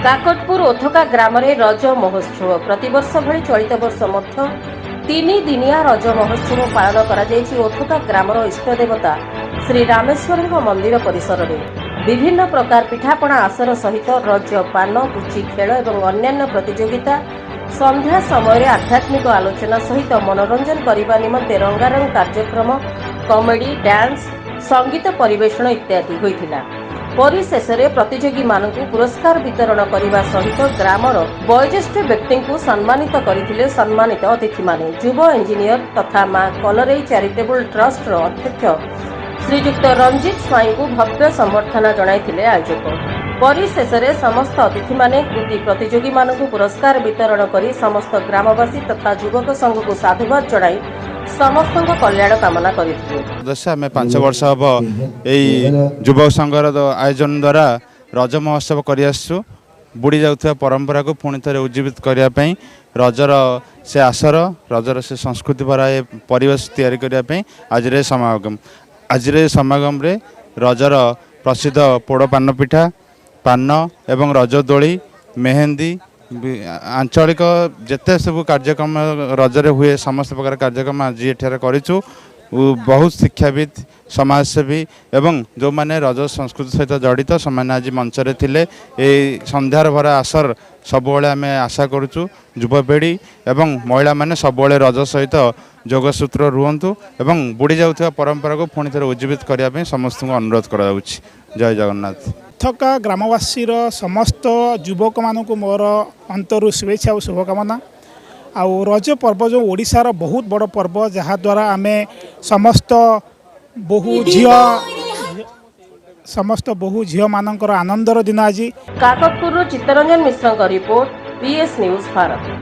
काकटपुर ओथका ग्राम रे रज महोत्सव प्रतिवर्ष भली चलित वर्ष मध्य 3 दिनिया रज महोत्सव पालन करा जायछि। ओथका ग्रामर इष्टदेवता श्री रामेश्वर मंदिर परिसर में विभिन्न प्रकार पिठापणा आसर सहित रज पान पुची खेल और अन्यान्य प्रतियोगिता संध्या समय आध्यात्मिक आलोचना सहित मनोरंजन करने निमंते रंगारंग कार्यक्रम कॉमेडी डांस संगीत परिवेषण इत्यादि होइथिला। परिशेष प्रतियोगी मानक पुरस्कार वितरण करने सहित ग्रामर वयोज्येष्ठ व्यक्ति को सम्मानित करथिले। सम्मानित अतिथि माने युव इंजीनियर तथा मां कलरई चैरिटेबल ट्रस्ट अध्यक्ष श्रीजुक्त रंजित स्वाई को भव्य संबर्धना जणाइथिले आयोजक। परिशेष समस्त अतिथि माने कृति प्रतियोगी मानक पुरस्कार वितरण करी समस्त ग्रामवासी तथा युवक संघ को साधुवाद जणाई समस्त कल्याण कामना करथिले। आम 5 वर्ष हम युवक संघर आयोजन द्वारा रज महोत्सव कर बुड़ी जाउथबा परंपरा को पुणी थे उज्जीवित करने रजर से आसर रजर से संस्कृति भरा परिवेश तैयारी करने आज समागम रे रजर प्रसिद्ध पोड़ पान पिठा पान एवं रजदोली मेहंदी आंचलिक जिते सब कार्यक्रम रजरे हुए समस्त प्रकार कार्यक्रम आज एठार करूँ। बहुत शिक्षाविद समाजसेवी एवं जो माने रज संस्कृति सहित जड़ित से आज मंचरे थिले। संध्यार भरा आसर सबुबले आम आशा करुचु युवपीढ़ी एवं महिला माने सबुबले रज सहित जोगसूत्र रुहतु एवं बुड़ी जाउथबा परंपरा को पुणी थे उज्जीवित करने समस्त अनुरोध करा। जय जगन्नाथ। ओथका ग्रामवासी समस्त युवक मानक मोर अंतरु शुभेच्छा और शुभकामना। आउ रज पर्व जो ओडिशार बहुत बड़ पर्व जहाद्वारा आमे समस्त बहु झील मानकर आनंदर दिन आज। काकटपुर चित्तरंजन मिश्र रिपोर्ट PS न्यूज भारत।